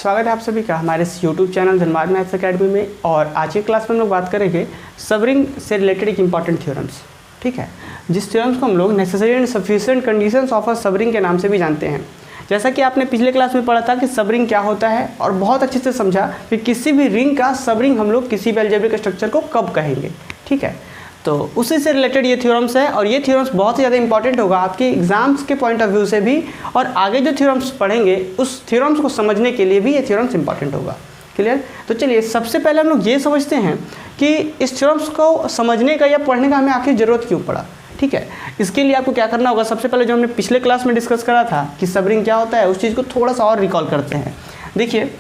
स्वागत है आप सभी का हमारे इस YouTube channel Dhanbad maths academy में। और आज की क्लास में हम लोग बात करेंगे सबरिंग से रिलेटेड एक इंपॉर्टेंट थ्योरम्स, ठीक है, जिस थ्योरम्स को हम लोग necessary and sufficient conditions of a subring के नाम से भी जानते हैं। जैसा कि आपने पिछले क्लास में पढ़ा था कि सबरिंग क्या होता है और बहुत अच्छे से समझा कि किसी भी रिंग का सबरिंग हम लोग किसी भी अलजेब्रिक स्ट्रक्चर को कब कहेंगे, ठीक है। तो उसी से रिलेटेड ये थ्योरम्स है और ये थ्योरम्स बहुत ही ज़्यादा इंपॉर्टेंट होगा आपके एग्जाम्स के पॉइंट ऑफ व्यू से भी, और आगे जो थ्योरम्स पढ़ेंगे उस थ्योरम्स को समझने के लिए भी ये थ्योरम्स इंपॉर्टेंट होगा। क्लियर? तो चलिए सबसे पहले हम लोग ये समझते हैं कि इस थ्योरम्स को समझने का या पढ़ने का हमें आखिर ज़रूरत क्यों पड़ा, ठीक है। इसके लिए आपको क्या करना होगा, सबसे पहले जो हमने पिछले क्लास में डिस्कस करा था कि सबरिंग क्या होता है, उस चीज़ को थोड़ा सा और रिकॉल करते हैं। देखिए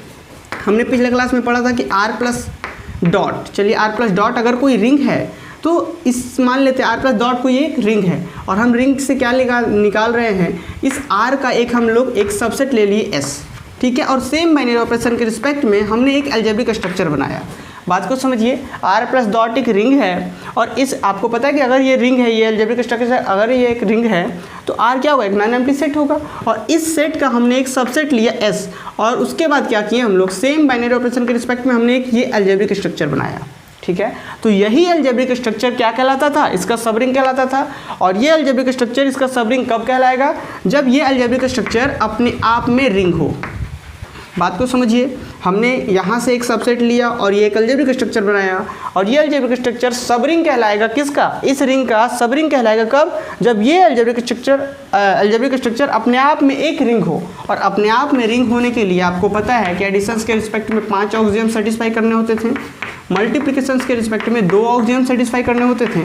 हमने पिछले क्लास में पढ़ा था कि आर प्लस डॉट, चलिए आर प्लस डॉट अगर कोई रिंग है तो इस मान लेते हैं आर प्लस डॉट कोई एक रिंग है और हम रिंग से क्या निकाल रहे हैं, इस आर का एक हम लोग एक सबसेट ले लिए एस, ठीक है। और सेम बाइनरी ऑपरेशन के रिस्पेक्ट में हमने एक अलजेब्रिक स्ट्रक्चर बनाया। बात को समझिए, आर प्लस डॉट एक रिंग है और इस आपको पता है कि अगर ये रिंग है, ये अलजेब्रिक स्ट्रक्चर अगर ये एक रिंग है तो आर क्या होगा, एक नॉन एम्प्टी सेट होगा। और इस सेट का हमने एक सबसेट लिया एस और उसके बाद क्या किए हम लोग, सेम बाइनरी ऑपरेशन के रिस्पेक्ट में हमने एक ये अलजेब्रिक स्ट्रक्चर बनाया, ठीक है। तो यही अलजेब्रिक स्ट्रक्चर क्या कहलाता था, इसका सबरिंग कहलाता था। और ये अलजेब्रिक स्ट्रक्चर इसका सबरिंग कब कहलाएगा, जब ये अलजेब्रिक स्ट्रक्चर अपने आप में रिंग हो। बात को समझिए, हमने यहाँ से एक सबसेट लिया और ये एक अलजेब्रिक स्ट्रक्चर बनाया और ये अलजेब्रिक स्ट्रक्चर सबरिंग कहलाएगा किसका, इस रिंग का सबरिंग कहलाएगा कब, जब ये अलजेब्रिक स्ट्रक्चर अपने आप में एक रिंग हो। और अपने आप में रिंग होने के लिए आपको पता है कि एडिशंस के रिस्पेक्ट में 5 ऑक्सियम सेटिस्फाई करने होते थे, मल्टीप्लिकेशंस के रिस्पेक्ट में 2 ऑक्सियम सेटिस्फाई करने होते थे,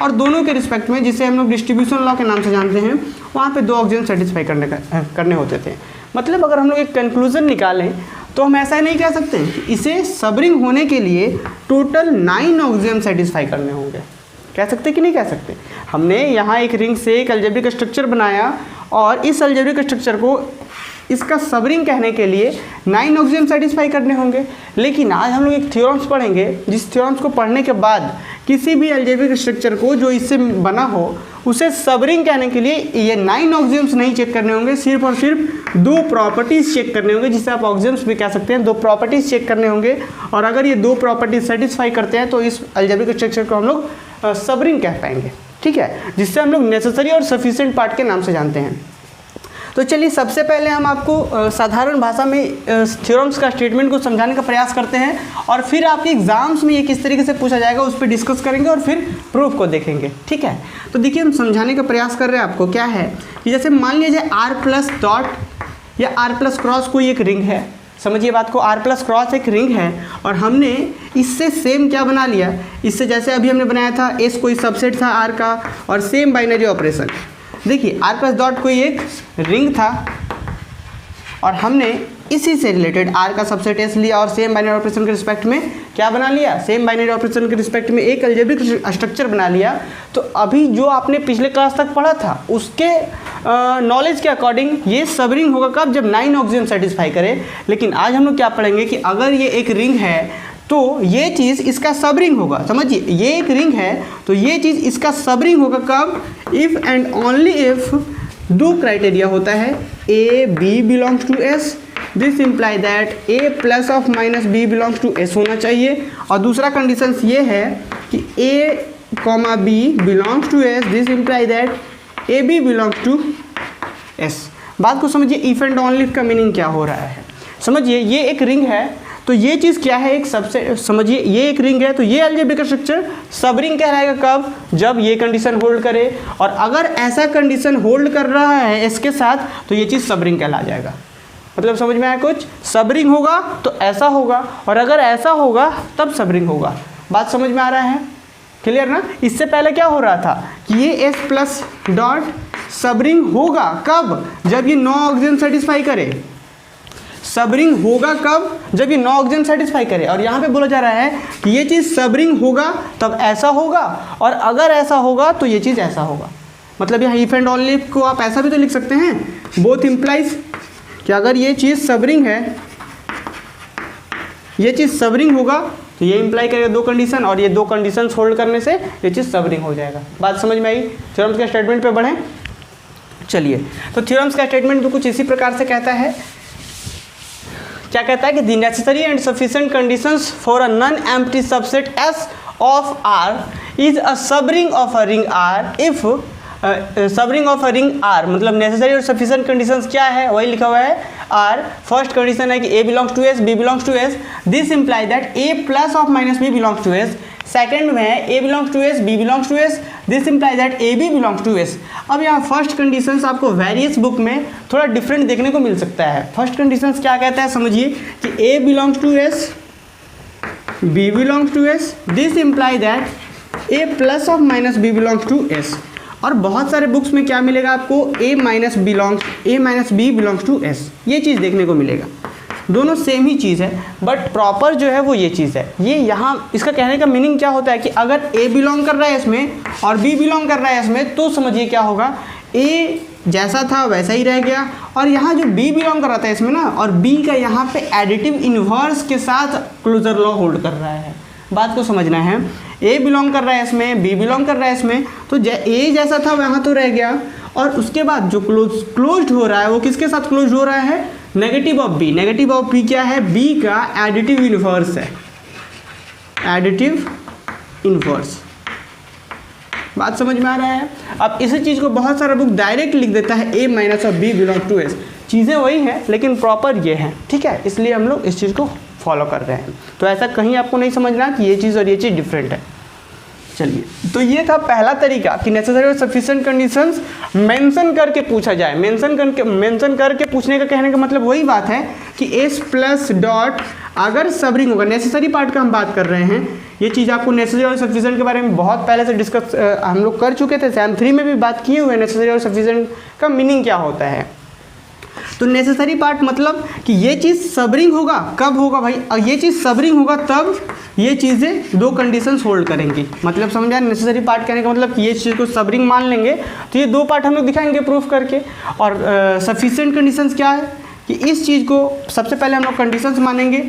और दोनों के रिस्पेक्ट में जिसे हम लोग डिस्ट्रीब्यूशन लॉ के नाम से जानते हैं वहाँ पे 2 ऑक्सियम सेटिस्फाई करने होते थे। मतलब अगर हम लोग एक कंक्लूजन निकालें तो हम ऐसा नहीं कह सकते कि इसे सबरिंग होने के लिए टोटल 9 ऑक्सियम सेटिस्फाई करने होंगे। कह सकते कि नहीं कह सकते। हमने यहाँ एक रिंग से एक अलजेब्रिक स्ट्रक्चर बनाया और इस अलजेब्रिक स्ट्रक्चर को इसका सबरिंग कहने के लिए 9 ऑक्सियम सेटिस्फाई करने होंगे। लेकिन आज हम लोग एक थ्योरम्स पढ़ेंगे जिस थ्योरम्स को पढ़ने के बाद किसी भी अलजेब्रिक स्ट्रक्चर को जो इससे बना हो उसे सबरिंग कहने के लिए ये 9 ऑक्सियम्स नहीं चेक करने होंगे, सिर्फ और सिर्फ 2 प्रॉपर्टीज़ चेक करने होंगे, जिसे आप ऑक्सियम्स भी कह सकते हैं। 2 प्रॉपर्टीज़ चेक करने होंगे और अगर ये 2 प्रॉपर्टीज सेटिस्फाई करते हैं तो इस अलजेब्रिक स्ट्रक्चर को हम लोग सबरिंग कह पाएंगे, ठीक है, जिससे हम लोग नेसेसरी और सफिशिएंट पार्ट के नाम से जानते हैं। तो चलिए सबसे पहले हम आपको साधारण भाषा में थ्योरम्स का स्टेटमेंट को समझाने का प्रयास करते हैं और फिर आपके एग्जाम्स में ये किस तरीके से पूछा जाएगा उस पर डिस्कस करेंगे और फिर प्रूफ को देखेंगे, ठीक है। तो देखिए हम समझाने का प्रयास कर रहे हैं आपको, क्या है कि जैसे मान लीजिए आर प्लस डॉट या आर प्लस क्रॉस कोई एक रिंग है, समझिए बात को, आर प्लस क्रॉस एक रिंग है और हमने इससे सेम क्या बना लिया, इससे जैसे अभी हमने बनाया था एस कोई सबसेट था आर का और सेम बाइनरी ऑपरेशन। देखिए आर प्लस डॉट कोई एक रिंग था और हमने इसी से रिलेटेड आर का सबसेट एस लिया और सेम बाइनरी ऑपरेशन के रिस्पेक्ट में क्या बना लिया, सेम बाइनरी ऑपरेशन के रिस्पेक्ट में एक अलजेब्रिक स्ट्रक्चर बना लिया। तो अभी जो आपने पिछले क्लास तक पढ़ा था उसके नॉलेज के अकॉर्डिंग ये सबरिंग होगा कब, जब 9 ऑक्सियम सेटिस्फाई करे। लेकिन आज हम लोग क्या पढ़ेंगे कि अगर ये एक रिंग है तो ये चीज़ इसका सबरिंग होगा। समझिए ये एक रिंग है तो ये चीज़ इसका सबरिंग होगा कब, if and only if 2 criteria होता है, A B belongs to S, this imply that A plus of minus B belongs to S होना चाहिए। और दूसरा कंडीशन ये है कि A comma B belongs to S, this imply that A B belongs to S. बात को समझिए, इफ एंड ओनली का मीनिंग क्या हो रहा है। समझिए ये एक रिंग है तो ये चीज़ क्या है, एक सबसे समझिए ये एक रिंग है तो ये अलजेब्रिक स्ट्रक्चर सबरिंग कहलाएगा कब, जब ये कंडीशन होल्ड करे। और अगर ऐसा कंडीशन होल्ड कर रहा है इसके साथ तो ये चीज़ सबरिंग कहला जाएगा। मतलब समझ में आया कुछ, सबरिंग होगा तो ऐसा होगा और अगर ऐसा होगा तब सबरिंग होगा। बात समझ में आ रहा है, क्लियर ना। इससे पहले क्या हो रहा था कि ये एस प्लस डॉट सबरिंग होगा कब, जब ये 9 ऑक्सियम सेटिस्फाई करे। सबरिंग होगा कब, जब ये 9 ऑक्सियम सेटिस्फाई करे। और यहाँ पे बोला जा रहा है कि ये चीज़ सबरिंग होगा तब ऐसा होगा और अगर ऐसा होगा तो ये चीज़ ऐसा होगा। मतलब यहाँ इफ एंड ओनली को आप ऐसा भी तो लिख सकते हैं, बोथ इम्प्लाइज कि अगर ये चीज़ सबरिंग है, ये चीज़ सबरिंग होगा तो ये इम्प्लाई करेगा 2 कंडीशन और ये 2 कंडीशन होल्ड करने से ये चीज़ सबरिंग हो जाएगा। बात समझ में आई। थ्योरम्स के स्टेटमेंट पे बढ़ें। चलिए तो थ्योरम्स का स्टेटमेंट भी कुछ इसी प्रकार से कहता है क्या कहता है कि the necessary and sufficient conditions for a non empty subset S of R is a subring of a ring R if subring of a ring R, मतलब नेसेसरी और सफिशिएंट कंडीशंस क्या है, वही लिखा हुआ है आर। फर्स्ट कंडीशन है कि A belongs to S, B belongs to S, this imply that A plus of minus B belongs to S. Second में है A belongs to S, B belongs to S, this imply that A B belongs to S. अब यहाँ first conditions आपको various book में थोड़ा different देखने को मिल सकता है। फर्स्ट कंडीशंस क्या कहता है समझिए कि A belongs to S, B belongs to S, this imply that A plus of minus B belongs to S. और बहुत सारे बुक्स में क्या मिलेगा आपको, A minus B belongs to S, ये चीज़ देखने को मिलेगा। दोनों सेम ही चीज़ है, बट प्रॉपर जो है वो ये चीज़ है। ये यहाँ इसका कहने का मीनिंग क्या होता है कि अगर ए बिलोंग कर रहा है इसमें और बी बिलोंग कर रहा है इसमें, तो समझिए क्या होगा, ए जैसा था वैसा ही रह गया, और यहाँ जो बी बिलोंग कर रहा था इसमें ना, और बी का यहाँ पे एडिटिव इन्वर्स के साथ क्लोजर लॉ होल्ड कर रहा है। बात को समझना है, ए बिलोंग कर रहा है इसमें, बी बिलोंग कर रहा है इसमें, तो ए जैसा था वहाँ तो रह गया, और उसके बाद जो क्लोज्ड हो रहा है वो किसके साथ क्लोज्ड हो रहा है, negative of B. Negative of B क्या है, बी का एडिटिव इन्वर्स है, एडिटिव इन्वर्स। बात समझ में आ रहा है। अब इसी चीज़ को बहुत सारा बुक डायरेक्ट लिख देता है A minus of B belong to S. चीज़ें वही हैं लेकिन प्रॉपर ये हैं, ठीक है, इसलिए हम लोग इस चीज़ को फॉलो कर रहे हैं। तो ऐसा कहीं आपको नहीं समझना कि ये चीज़ और ये चीज़ डिफरेंट है। चलिए, तो ये था पहला तरीका कि नेसेसरी और सफिशिएंट कंडीशंस मेंशन करके पूछा जाए। मेंशन करके पूछने का कहने का मतलब वही बात है कि एस प्लस डॉट अगर सबरिंग होगा, नेसेसरी पार्ट का हम बात कर रहे हैं। ये चीज़ आपको नेसेसरी और सफिशिएंट के बारे में बहुत पहले से डिस्कस हम लोग कर चुके थे, सैम 3 में भी बात किए हुए। नेसेसरी और सफिशिएंट का मीनिंग क्या होता है, तो नेसेसरी पार्ट मतलब कि ये चीज़ सबरिंग होगा, कब होगा भाई, और ये चीज़ सबरिंग होगा तब ये चीज़ें दो कंडीशंस होल्ड करेंगी। मतलब समझा, नेसेसरी पार्ट कहने का मतलब कि ये चीज़ को सबरिंग मान लेंगे तो ये दो पार्ट हम लोग दिखाएंगे प्रूफ करके। और सफिशिएंट कंडीशंस क्या है कि इस चीज़ को सबसे पहले हम लोग कंडीशंस मानेंगे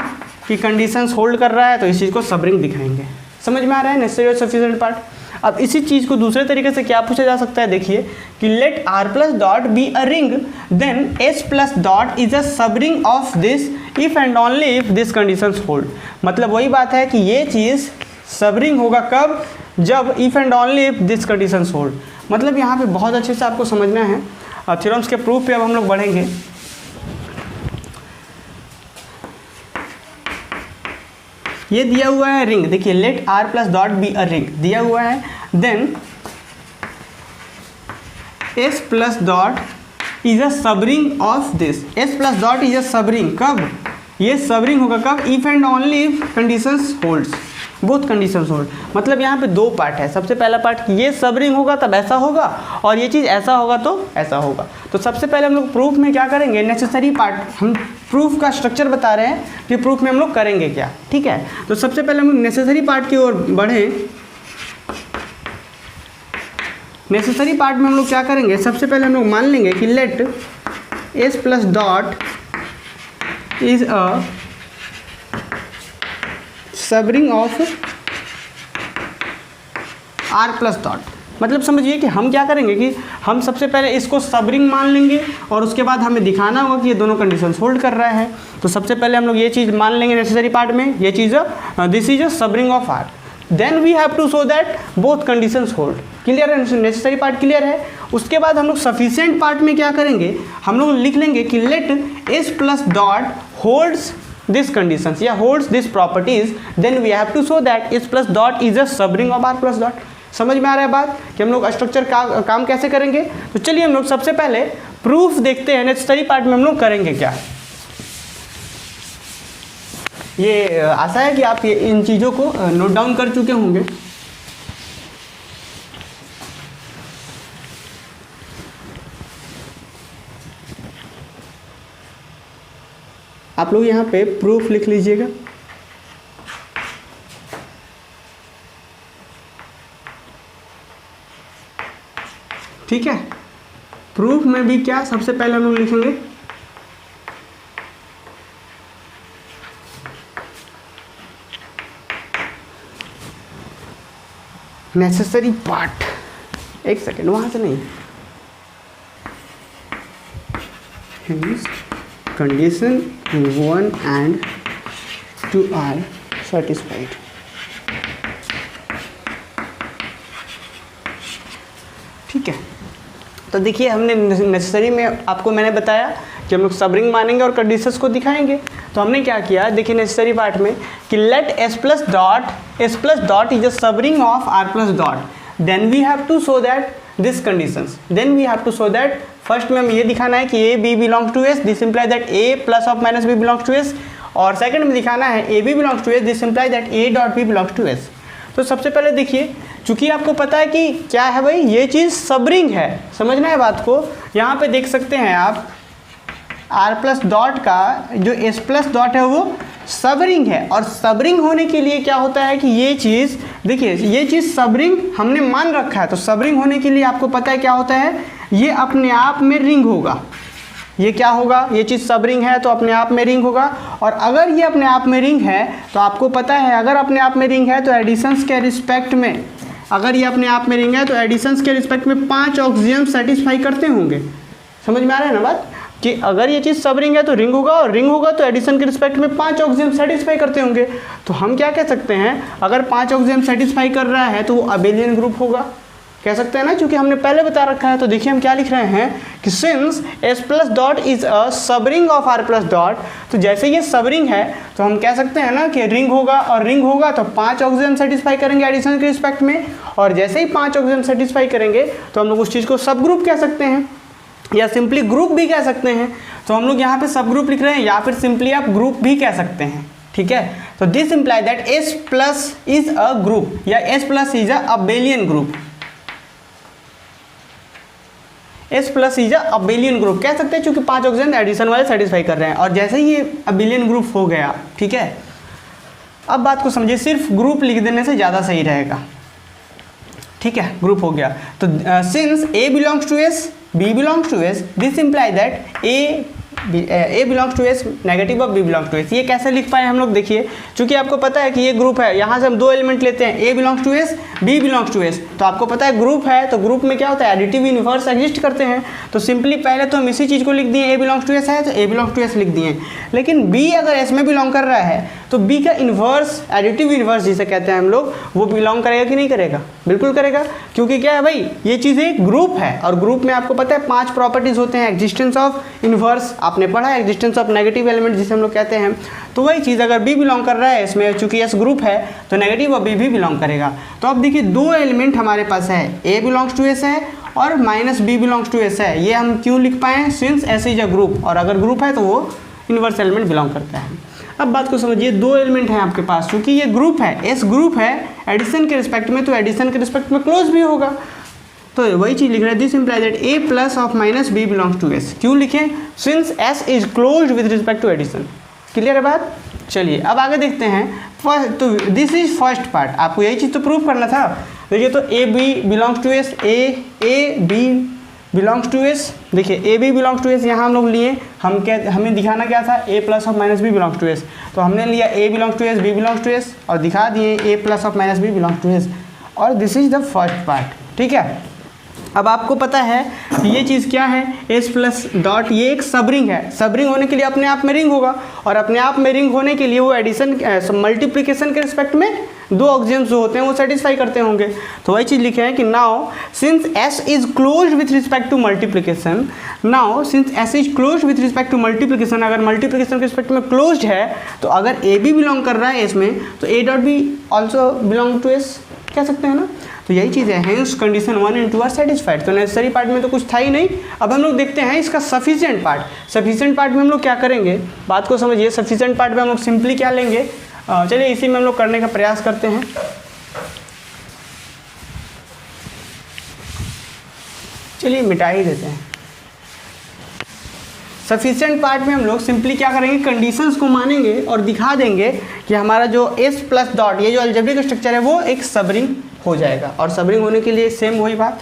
कि कंडीशंस होल्ड कर रहा है, तो इस चीज़ को सबरिंग दिखाएंगे। समझ में आ रहा है नेसेसरी और सफिशिएंट पार्ट। अब इसी चीज़ को दूसरे तरीके से क्या पूछा जा सकता है, देखिए कि let R plus dot be a ring then S plus dot is a subring of this if and only if this conditions hold. मतलब वही बात है कि ये चीज़ सबरिंग होगा कब, जब if and only if this conditions hold. मतलब यहाँ पे बहुत अच्छे से आपको समझना है। थ्योरम्स के प्रूफ पे अब हम लोग बढ़ेंगे। ये दिया हुआ है रिंग, देखिए let R plus dot be a ring दिया हुआ है, then S plus dot is a subring of this. S plus dot is a subring कब, ये सबरिंग होगा कब, if and only if conditions holds, both conditions hold. मतलब यहाँ पे दो पार्ट है। सबसे पहला पार्ट ये सबरिंग होगा तब ऐसा होगा, और ये चीज़ ऐसा होगा तो ऐसा होगा। तो सबसे पहले हम लोग प्रूफ में क्या करेंगे, नेसेसरी पार्ट, हम प्रूफ का स्ट्रक्चर बता रहे हैं कि प्रूफ में हम लोग करेंगे क्या, ठीक है। तो सबसे पहले हम लोग नेसेसरी पार्ट की ओर बढ़ें। नेसेसरी पार्ट में हम लोग क्या करेंगे, सबसे पहले हम लोग मान लेंगे कि let S plus dot is a subring of R plus dot. मतलब समझिए कि हम क्या करेंगे कि हम सबसे पहले इसको सबरिंग मान लेंगे और उसके बाद हमें दिखाना होगा कि ये दोनों कंडीशंस होल्ड कर रहा है। तो सबसे पहले हम लोग ये चीज़ मान लेंगे नेसेसरी पार्ट में, ये चीज़ this is a subring of R, then we have to show that both conditions hold. Clear है, नेसेसरी पार्ट क्लियर है। उसके बाद हम लोग सफिशिएंट पार्ट में क्या करेंगे, हम लोग लिख लेंगे कि let S plus dot holds this conditions या holds this properties, then we have to show that s plus dot is a subring of r plus dot। समझ में आ रहा है बात कि हम लोग स्ट्रक्चर का काम कैसे करेंगे। तो चलिए हम लोग सबसे पहले प्रूफ देखते हैं, नेसेसरी पार्ट में हम लोग करेंगे क्या। ये आशा है कि आप ये इन चीज़ों को नोट डाउन कर चुके होंगे। आप लोग यहाँ पे प्रूफ लिख लीजिएगा। ठीक है, प्रूफ में भी क्या सबसे पहले हम लोग लिखेंगे नेसेसरी पार्ट। एक सेकेंड, वहां से नहीं, condition 1 and 2 are satisfied। ठीक है, तो देखिए हमने नेसेसरी में आपको मैंने बताया कि हम लोग सब रिंग मानेंगे और कंडीशंस को दिखाएंगे। तो हमने क्या किया, देखिए नेसेसरी पार्ट में कि let s plus dot is a subring of r plus dot, then we have to show that this conditions, then we have to show that first में हम ये दिखाना है कि a b belongs to s, this imply that a plus of minus b belongs to s, और second में दिखाना है a b belongs to s, this imply that a dot b belongs to s। तो सबसे पहले देखिए, चूंकि आपको पता है कि क्या है भाई, ये चीज़ सब रिंग है, समझना है बात को। यहाँ पे देख सकते हैं आप r प्लस डॉट का जो s प्लस डॉट है वो सब रिंग है, और सब रिंग होने के लिए क्या होता है कि ये चीज़ देखिए, ये चीज़ सब रिंग हमने मान रखा है। तो सब रिंग होने के लिए आपको पता है क्या होता है, ये अपने आप में रिंग होगा। ये क्या होगा, ये चीज़ सब रिंग है तो अपने आप में रिंग होगा, और अगर ये अपने आप में रिंग है तो आपको पता है अगर अपने आप में रिंग है तो एडिशंस के रिस्पेक्ट में, अगर ये अपने आप में रिंग है तो एडिशंस के रिस्पेक्ट में 5 ऑक्सियम सेटिस्फाई करते होंगे। समझ में आ रहा है ना बात, कि अगर ये चीज़ सब रिंग है तो रिंग होगा, और रिंग होगा तो एडिशन के रिस्पेक्ट में 5 ऑक्सियम सेटिस्फाई करते होंगे। तो हम क्या कह सकते हैं, अगर 5 ऑक्सियम सेटिस्फाई कर रहा है तो वो अबेलियन ग्रुप होगा, कह सकते हैं ना, क्योंकि हमने पहले बता रखा है। तो देखिए हम क्या लिख रहे हैं कि since s plus dot is a subring of r plus dot, तो जैसे ये सब रिंग है तो हम कह सकते हैं ना कि रिंग होगा, और रिंग होगा तो 5 ऑक्सियम सेटिस्फाई करेंगे एडिशन के रिस्पेक्ट में, और जैसे ही 5 ऑक्सियम सेटिस्फाई करेंगे तो हम लोग उस चीज़ को सब ग्रुप कह सकते हैं, या सिंपली ग्रुप भी कह सकते हैं। तो हम लोग यहाँ पे सब ग्रुप लिख रहे हैं, या फिर सिंपली आप ग्रुप भी कह सकते हैं। ठीक है, तो this imply that s plus is a group, या s plus is a abelian group, s plus is a abelian group कह सकते हैं, क्योंकि 5 ऑक्सिजन एडिशन वाले सेटिस्फाई कर रहे हैं, और जैसे ही ये अबेलियन ग्रुप हो गया। ठीक है, अब बात को समझिए, सिर्फ ग्रुप लिख देने से ज़्यादा सही रहेगा। ठीक है, ग्रुप हो गया। तो since a belongs to s, b belongs to s, this imply that a belongs to s, negative of b belongs to s। ये कैसे लिख पाए हम लोग, देखिए चूंकि आपको पता है कि ये ग्रुप है, यहाँ से हम 2 एलिमेंट लेते हैं, a belongs to s, b belongs to s। तो आपको पता है ग्रुप है तो ग्रुप में क्या होता है, एडिटिव इनवर्स एग्जिस्ट करते हैं। तो सिंपली पहले तो हम इसी चीज़ को लिख दिए, a बिलोंग्स टू s है तो a बिलोंग्स टू s लिख दिए। लेकिन b अगर s में बिलोंग कर रहा है तो b का इन्वर्स, एडिटिव इन्वर्स जिसे कहते हैं हम लोग, वो बिलोंग करेगा कि नहीं करेगा, बिल्कुल करेगा, क्योंकि क्या है भाई, ये चीज़ एक ग्रुप है, और ग्रुप में आपको पता है 5 प्रॉपर्टीज होते हैं, एग्जिस्टेंस ऑफ इन्वर्स आपने पढ़ा है, एग्जिस्टेंस ऑफ नेगेटिव एलिमेंट जिसे हम लोग कहते हैं। तो वही चीज़ अगर b बिलोंग कर रहा है इसमें, चूंकि s ग्रुप है तो नेगेटिव ऑफ b भी बिलोंग करेगा। तो अब देखिए 2 एलिमेंट हमारे पास है, a बिलोंग्स टू s है और minus b belongs to s है। ये हम क्यों लिख पाए, since s is a group, और अगर ग्रुप है तो वो इन्वर्स एलिमेंट बिलोंग करता है। अब बात को समझिए, 2 एलिमेंट हैं आपके पास, क्योंकि ये ग्रुप है, s ग्रुप है एडिशन के रिस्पेक्ट में, तो एडिशन के रिस्पेक्ट में क्लोज भी होगा। तो वही चीज़ लिख रहे हैं, this imply that a plus of minus b belongs to s। क्यों लिखें, since s is closed with respect to addition. Clear है बात, चलिए अब आगे देखते हैं। फर्स्ट, तो दिस इज फर्स्ट पार्ट, आपको यही चीज़ तो प्रूव करना था। देखिए तो a b belongs to s, a b belongs to s, देखिए a b belongs to s यहाँ हम लोग लिए, हमें दिखाना क्या था, a plus of minus b belongs to s। तो हमने लिया a belongs to s, b belongs to s, और दिखा दिए a plus of minus b belongs to s, और this is the first part. ठीक है, अब आपको पता है कि ये चीज़ क्या है, s प्लस डॉट, ये एक सब रिंग है, सब रिंग होने के लिए अपने आप में रिंग होगा, और अपने आप में रिंग होने के लिए वो एडिशन मल्टीप्लिकेशन के रिस्पेक्ट में 2 ऑक्सियम्स जो होते हैं वो सेटिस्फाई करते होंगे। तो वही चीज़ लिखे हैं कि now since s is closed with respect to multiplication, now since s is closed with respect to multiplication, अगर मल्टीप्लिकेशन के रिस्पेक्ट में क्लोज्ड है तो अगर a भी बिलोंग कर रहा है इसमें तो a डॉट भी ऑल्सो बिलोंग टू s कह सकते हैं ना। तो यही चीज़ है, hence condition 1 and 2 are satisfied. तो नेसेसरी पार्ट में तो कुछ था ही नहीं। अब हम लोग देखते हैं इसका सफिशिएंट पार्ट। सफिशिएंट पार्ट में हम लोग क्या करेंगे, बात को समझिए। सफिशिएंट पार्ट में हम लोग सिंपली क्या लेंगे, चलिए इसी में हम लोग करने का प्रयास करते हैं। चलिए मिटा ही देते हैं। सफिशिएंट पार्ट में हम लोग सिंपली क्या करेंगे, कंडीशंस को मानेंगे और दिखा देंगे कि हमारा जो s प्लस डॉट, ये जो अलजेब्रिक स्ट्रक्चर है वो एक सबरिंग हो जाएगा। और सबरिंग होने के लिए सेम वही बात,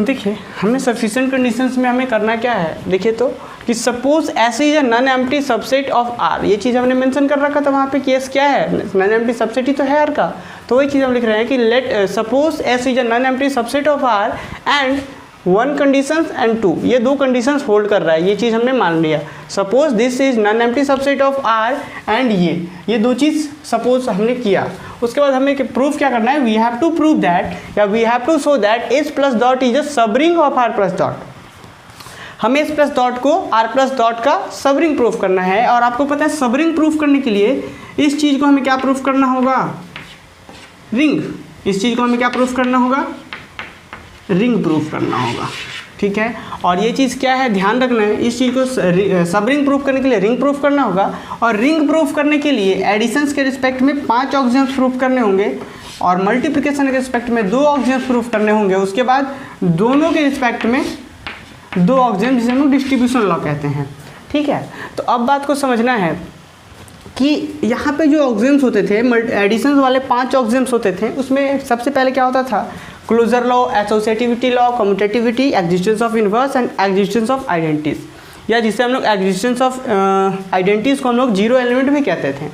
देखिए हमें सफिशिएंट कंडीशंस में हमें करना क्या है, देखिए तो कि suppose S is a non empty subset of R, ये चीज़ हमने मेंशन कर रखा था वहाँ पे कि S क्या है, नॉन एम्प्टी सबसेट ही तो है R का। तो वही चीज़ हम लिख रहे हैं कि let suppose S is a non empty subset of R and one condition and two, ये दो कंडीशंस होल्ड कर रहा है, ये चीज़ हमने मान लिया। Suppose this is non empty subset of R and ये दो चीज़ सपोज हमने किया। उसके बाद हमें प्रूफ क्या करना है, we have to prove that या we have to show that S plus dot is a subring of R plus dot. हमें एस प्लस डॉट को आर प्लस डॉट का सबरिंग प्रूफ करना है। और आपको पता है सबरिंग प्रूफ करने के लिए इस चीज़ को हमें क्या प्रूफ करना होगा, रिंग। इस चीज़ को हमें क्या प्रूफ करना होगा, रिंग प्रूफ करना होगा, ठीक है। और ये चीज़ क्या है, ध्यान रखना है, इस चीज़ को सबरिंग प्रूफ करने के लिए रिंग प्रूफ करना होगा। और रिंग प्रूफ करने के लिए एडिशंस के रिस्पेक्ट में 5 ऑक्सियम्स प्रूफ करने होंगे और मल्टीप्लिकेशन के रिस्पेक्ट में 2 ऑक्सियम्स प्रूफ करने होंगे। उसके बाद दोनों के रिस्पेक्ट में 2 ऑक्सियम, जिसे हम लोग डिस्ट्रीब्यूशन लॉ कहते हैं, ठीक है। तो अब बात को समझना है कि यहाँ पे जो ऑक्सियम्स होते थे, एडिशंस वाले 5 ऑक्सियम्स होते थे, उसमें सबसे पहले क्या होता था, closure law, associativity law, commutativity, existence of inverse and existence of identities, या जिसे हम लोग एग्जिस्टेंस ऑफ आइडेंटिटीज को हम लोग जीरो एलिमेंट भी कहते थे।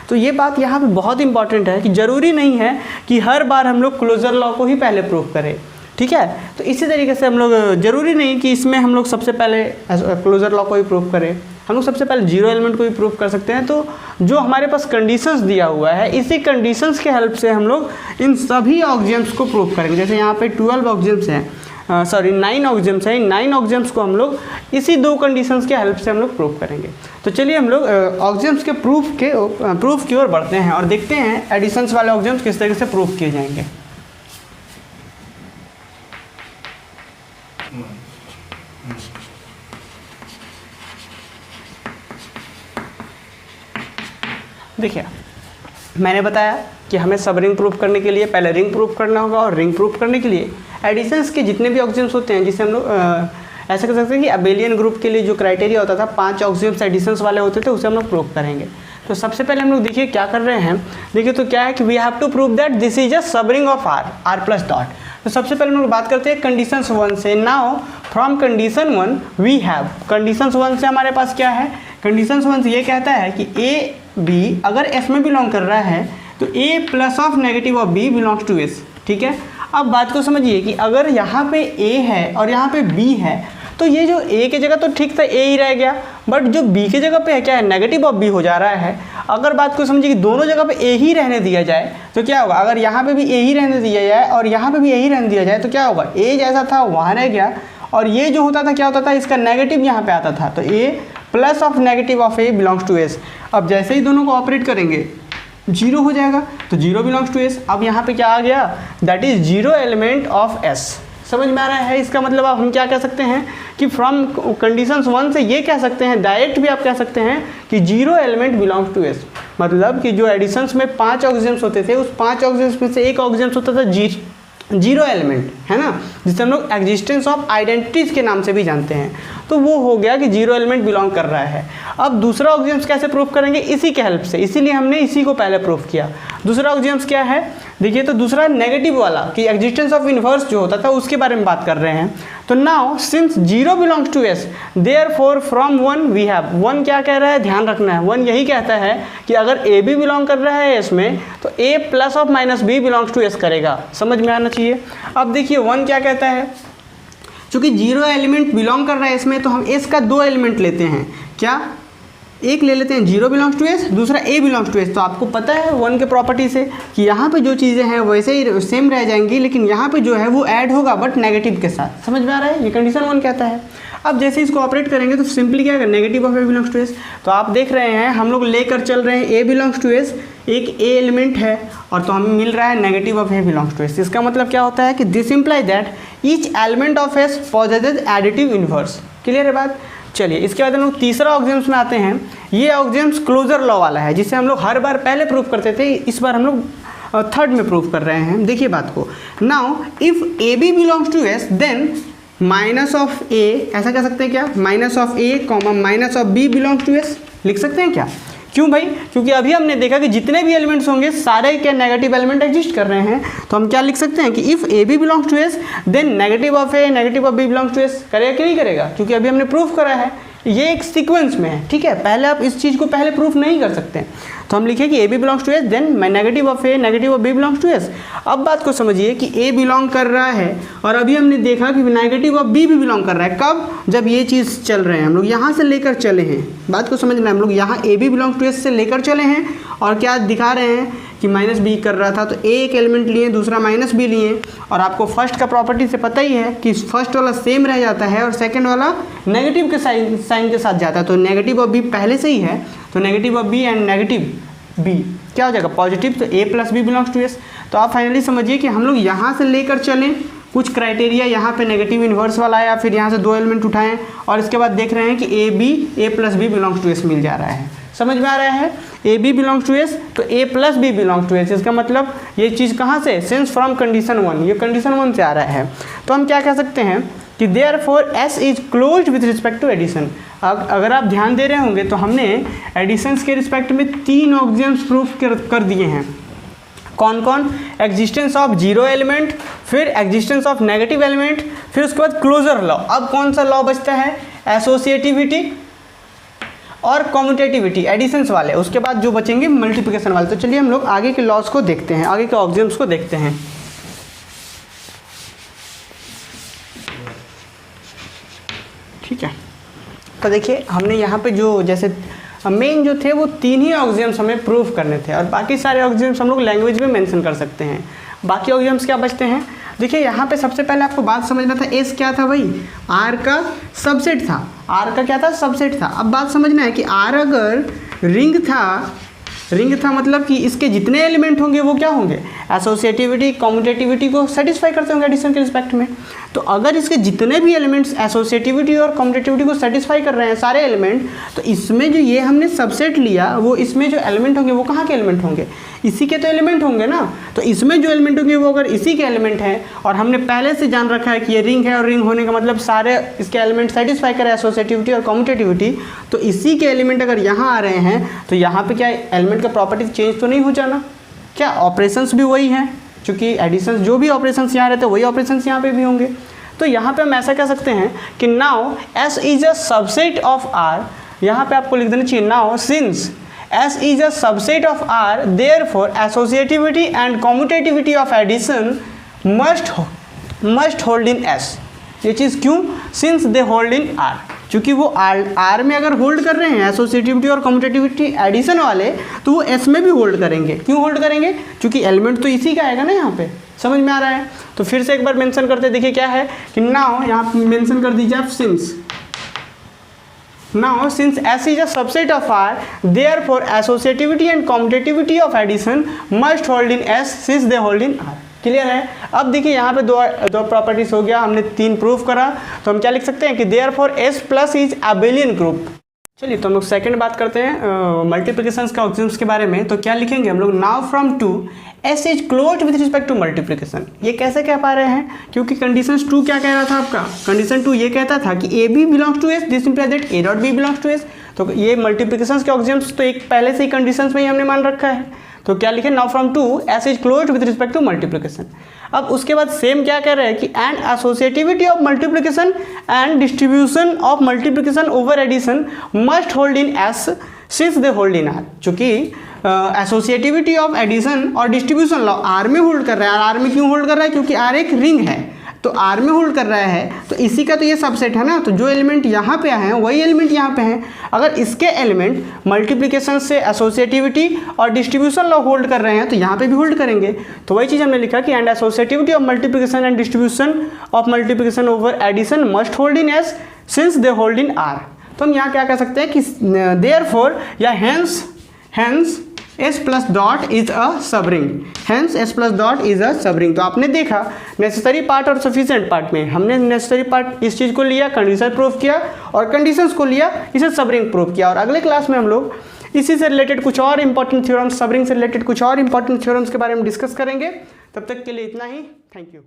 तो ये बात यहाँ पे बहुत इंपॉर्टेंट है कि ज़रूरी नहीं है कि हर बार हम लोग क्लोजर लॉ को ही पहले प्रूफ करें, ठीक है। तो इसी तरीके से हम लोग ज़रूरी नहीं कि इसमें हम लोग सबसे पहले क्लोजर लॉ को ही प्रूफ करें, हम लोग सबसे पहले जीरो एलिमेंट को भी प्रूफ कर सकते हैं। तो जो हमारे पास कंडीशंस दिया हुआ है, इसी कंडीशंस के हेल्प से हम लोग इन सभी ऑक्सियम्स को प्रूफ करेंगे। जैसे यहाँ पे 12 ऑक्सियम्स हैं, 9 ऑक्सियम्स हैं, इन 9 ऑक्सियम्स को हम लोग इसी 2 कंडीशंस के हेल्प से हम लोग प्रूफ करेंगे। तो चलिए हम लोग ऑक्सियम्स के प्रूफ की ओर बढ़ते हैं और देखते हैं एडिशंस वाले ऑक्सियम्स किस तरीके से प्रूफ किए जाएंगे। देखिए, मैंने बताया कि हमें सब रिंग प्रूफ करने के लिए पहले रिंग प्रूफ करना होगा, और रिंग प्रूफ करने के लिए एडिशंस के जितने भी ऑक्सियम्स होते हैं, जिसे हम लोग ऐसा कर सकते हैं कि अबेलियन ग्रुप के लिए जो क्राइटेरिया होता था 5 ऑक्सियम्स एडिशंस वाले होते थे, उसे हम लोग प्रूफ करेंगे। तो सबसे पहले हम लोग देखिए क्या कर रहे हैं, देखिए तो क्या है कि we have to prove that this is a subring of R plus dot. तो सबसे पहले हम लोग बात करते हैं कंडीशन 1 से। Now from condition 1 we have, condition 1 से हमारे पास क्या है, कंडीशन 1 से ये कहता है कि ए बी अगर एस में बिलोंग कर रहा है तो A plus of negative of B belongs to S, ठीक है। अब बात को समझिए कि अगर यहाँ पे ए है और यहाँ पे बी है, तो ये जो ए की जगह तो ठीक था ए ही रह गया, बट जो बी की जगह पे है क्या है, नेगेटिव ऑफ बी हो जा रहा है। अगर बात को समझिए कि दोनों जगह पे ए ही रहने दिया जाए तो क्या होगा, अगर यहाँ पे भी ए ही रहने दिया जाए और यहाँ पे भी ए ही रहने दिया जाए तो क्या होगा, ए जैसा था वहाँ रह गया, और ये जो होता था क्या होता था, इसका नेगेटिव यहाँ पे आता था, तो A plus of negative of A belongs to S. अब जैसे ही दोनों को ऑपरेट करेंगे 0 हो जाएगा, तो 0 बिलोंग्स टू एस। अब यहाँ पे क्या आ गया, that is zero element of S. समझ में आ रहा है? इसका मतलब अब हम क्या कह सकते हैं कि फ्रॉम कंडीशन 1 से ये कह सकते हैं, डायरेक्ट भी आप कह सकते हैं कि zero element belongs to S. मतलब कि जो एडिशंस में 5 ऑक्सियम्स होते थे, उस 5 ऑक्सियम्स में से एक ऑक्सियम्स होता था जीरो एलिमेंट, है ना, जिसे हम लोग एग्जिस्टेंस ऑफ आइडेंटिटीज के नाम से भी जानते हैं। तो वो हो गया कि जीरो एलिमेंट बिलोंग कर रहा है। अब दूसरा ऑक्सियम्स कैसे प्रूफ करेंगे, इसी के हेल्प से, इसीलिए हमने इसी को पहले प्रूफ किया। दूसरा ऑक्सियम्स क्या है, देखिए तो दूसरा नेगेटिव वाला कि एग्जिस्टेंस ऑफ इनवर्स जो होता था उसके बारे में बात कर रहे हैं। तो now since zero belongs to S, therefore from 1 we have, 1 क्या कह रहा है, ध्यान रखना है, 1 यही कहता है कि अगर ए भी बिलोंग कर रहा है एस में तो A plus of minus B belongs to S करेगा। समझ में आना चाहिए। अब देखिए 1 क्या कहता है, चूँकि जीरो एलिमेंट बिलोंग कर रहा है इसमें, तो हम एस का 2 एलिमेंट लेते हैं, क्या एक ले लेते हैं, जीरो बिलोंग्स टू एस, दूसरा ए बिलोंग्स टू एस। तो आपको पता है 1 के प्रॉपर्टी से कि यहाँ पे जो चीज़ें हैं वैसे ही सेम रह जाएंगी, लेकिन यहाँ पे जो है वो ऐड होगा बट नेगेटिव के साथ। समझ में आ रहा है, ये कंडीशन 1 कहता है। अब जैसे इसको ऑपरेट करेंगे तो सिंपली क्या है, negative of A belongs to S. तो आप देख रहे हैं हम लोग लेकर चल रहे हैं ए बिलोंग्स टू एस, एक ए एलिमेंट है और तो हमें मिल रहा है negative of A belongs to S. इसका मतलब क्या होता है कि this imply that each element of S possesses additive inverse. Clear है बात। चलिए इसके बाद हम लोग तीसरा ऑक्सियम्स में आते हैं। ये ऑक्सियम्स क्लोजर लॉ वाला है, जिसे हम लोग हर बार पहले प्रूफ करते थे, इस बार हम लोग थर्ड में प्रूफ कर रहे हैं। देखिए बात को, now if A B belongs to S then minus of A, ऐसा कह सकते हैं क्या, minus of A comma minus of B belongs to S लिख सकते हैं क्या। क्यों भाई, क्योंकि अभी हमने देखा कि जितने भी एलिमेंट्स होंगे सारे क्या नेगेटिव एलिमेंट एग्जिस्ट कर रहे हैं। तो हम क्या लिख सकते हैं कि if A B belongs to S then negative of A negative of B belongs to S. करेगा कि नहीं करेगा, क्योंकि अभी हमने प्रूफ करा है ये एक सीक्वेंस में है, ठीक है। पहले आप इस चीज़ को पहले प्रूफ नहीं कर सकते हैं, तो हम लिखे कि A B belongs to S, then negative of A negative of B belongs to S. अब बात को समझिए कि ए बिलोंग कर रहा है और अभी हमने देखा कि नेगेटिव ऑफ बी भी बिलोंग कर रहा है। कब? जब ये चीज़ चल रहे हैं, हम लोग यहाँ से लेकर चले हैं, बात को समझना है। हम लोग यहाँ A B belongs to S से लेकर चले हैं और क्या दिखा रहे हैं कि माइनस बी कर रहा था, तो ए एक एलिमेंट लिए, दूसरा माइनस बी लिए, और आपको फर्स्ट का प्रॉपर्टी से पता ही है कि फर्स्ट वाला सेम रह जाता है और सेकंड वाला नेगेटिव के साइन के साथ जाता है। तो नेगेटिव ऑफ बी पहले से ही है, तो negative of B and negative B क्या हो जाएगा? पॉजिटिव। तो A plus B belongs to S. तो आप फाइनली समझिए कि हम लोग यहाँ से लेकर चलें, कुछ क्राइटेरिया यहाँ पे नेगेटिव इन्वर्स वाला आया, फिर यहाँ से दो एलिमेंट उठाएं और इसके बाद देख रहे हैं कि A B A plus B belongs to S मिल जा रहा है। समझ में आ रहा है? A B belongs to S, तो A plus B belongs to S, इसका मतलब ये चीज़ कहाँ से? सिंस फ्रॉम कंडीशन 1, ये कंडीशन 1 से आ रहा है। तो हम क्या कह सकते हैं कि therefore S is closed with respect to addition. अगर आप ध्यान दे रहे होंगे तो हमने एडिशंस के रिस्पेक्ट में 3 ऑक्सियम्स प्रूफ कर दिए हैं। कौन कौन? एग्जिस्टेंस ऑफ जीरो एलिमेंट, फिर एग्जिस्टेंस ऑफ नेगेटिव एलिमेंट, फिर उसके बाद क्लोजर लॉ। अब कौन सा लॉ बचता है? एसोसिएटिविटी और कॉम्यूटेटिविटी, एडिशंस वाले। उसके बाद जो बचेंगे मल्टीप्लिकेशन वाले। तो चलिए हम लोग आगे के लॉस को देखते हैं, आगे के ऑक्सियम्स को देखते हैं। ठीक है, तो देखिए हमने यहाँ पे जो जैसे मेन जो थे वो 3 ही ऑक्सियम्स हमें प्रूव करने थे और बाकी सारे ऑक्सियम्स हम लोग लैंग्वेज में मेंशन कर सकते हैं। बाकी ऑक्सियम्स क्या बचते हैं? देखिए यहाँ पे सबसे पहले आपको बात समझना था, एस क्या था भाई? आर का सबसेट था। आर का क्या था? सबसेट था। अब बात समझना है कि आर अगर रिंग था मतलब कि इसके जितने एलिमेंट होंगे वो क्या होंगे? एसोसिएटिविटी कॉम्यूटेटिविटी को सेटिस्फाई करते होंगे एडिशन के रिस्पेक्ट में। तो अगर इसके जितने भी एलिमेंट्स एसोसिएटिविटी और कॉम्यूटेटिविटी को सेटिस्फाई कर रहे हैं सारे एलिमेंट, तो इसमें जो ये हमने सबसेट लिया वो इसमें जो एलिमेंट होंगे वो कहाँ के एलिमेंट होंगे? इसी के तो एलिमेंट होंगे ना। तो इसमें जो एलिमेंट होंगे वो अगर इसी के एलिमेंट हैं और हमने पहले से जान रखा है कि ये रिंग है और रिंग होने का मतलब सारे इसके एलिमेंट सेटिस्फाई करें एसोसिएटिविटी और कॉम्यूटेटिविटी, तो इसी के एलिमेंट अगर यहाँ आ रहे हैं तो यहाँ पे क्या एलिमेंट का प्रॉपर्टी चेंज तो नहीं हो जाना? क्या ऑपरेशंस भी वही हैं? क्योंकि एडिशंस जो भी ऑपरेशंस यहाँ रहते हैं वही ऑपरेशंस यहाँ पे भी होंगे। तो यहाँ पे हम ऐसा कह सकते हैं कि now S is a subset of R. यहाँ पे आपको लिख देना चाहिए now since S is a subset of R, therefore associativity and commutativity of addition must hold in S। ये चीज़ क्यों? Since they hold in R, क्योंकि वो R में अगर होल्ड कर रहे हैं एसोसिएटिविटी और कम्यूटेटिविटी एडिशन वाले, तो वो S में भी होल्ड करेंगे। क्यों होल्ड करेंगे? क्योंकि एलिमेंट तो इसी का आएगा ना यहाँ पे। समझ में आ रहा है? तो फिर से एक बार मेंशन करते देखिए क्या है कि नाउ यहाँ मेंशन कर दीजिए आप since. Now, since S is a subset of R, therefore associativity and commutativity of addition must hold in S since they hold in R। Clear है? अब देखिए यहाँ पे दो प्रॉपर्टीज हो गया, हमने 3 प्रूफ करा, तो हम क्या लिख सकते हैं कि therefore S plus is abelian group। चलिए तो हम लोग सेकंड बात करते हैं मल्टीप्लिकेशंस का ऑक्सियम्स के बारे में। तो क्या लिखेंगे हम लोग? Now from 2 S is closed with respect to multiplication. ये कैसे कह पा रहे हैं? क्योंकि कंडीशन 2 क्या कह रहा था आपका? कंडीशन 2 ये कहता था कि A B belongs to S, this implies that A dot B belongs to S. तो ये मल्टीप्लिकेशंस के ऑक्सियम्स तो एक पहले से ही कंडीशंस में ही हमने मान रखा है। तो क्या लिखे? Now from 2 S is closed with respect to multiplication. अब उसके बाद सेम क्या कह रहे हैं कि and associativity of multiplication and distribution of multiplication over addition must hold in S since they hold in R। चूँकि एसोसिएटिविटी ऑफ एडिशन और डिस्ट्रीब्यूशन लॉ आर में होल्ड कर रहा है। आर में क्यों होल्ड कर रहा है? क्योंकि आर एक रिंग है, तो आर में होल्ड कर रहा है, तो इसी का तो ये सबसेट है ना। तो जो एलिमेंट यहाँ पे हैं वही एलिमेंट यहाँ पे हैं। अगर इसके एलिमेंट मल्टीप्लिकेशन से एसोसिएटिविटी और डिस्ट्रीब्यूशन लॉ होल्ड कर रहे हैं तो यहाँ पे भी होल्ड करेंगे। तो वही चीज़ हमने लिखा कि and associativity of multiplication and distribution of multiplication over addition must hold in S since they hold in R. तो हम यहाँ क्या कह सकते हैं कि देयरफॉर या hence S plus dot is a subring. Hence S plus dot is a subring. तो आपने देखा नेसेसरी पार्ट और सफिशिएंट पार्ट में हमने नेसेसरी पार्ट इस चीज़ को लिया, कंडीशन प्रूफ किया, और कंडीशंस को लिया, इसे सबरिंग प्रूफ किया। और अगले क्लास में हम लोग इसी से रिलेटेड कुछ और इंपॉर्टेंट थ्योरम्स, सबरिंग से रिलेटेड कुछ और इंपॉर्टेंट थ्योरम्स के बारे में डिस्कस करेंगे। तब तक के लिए इतना ही। Thank you.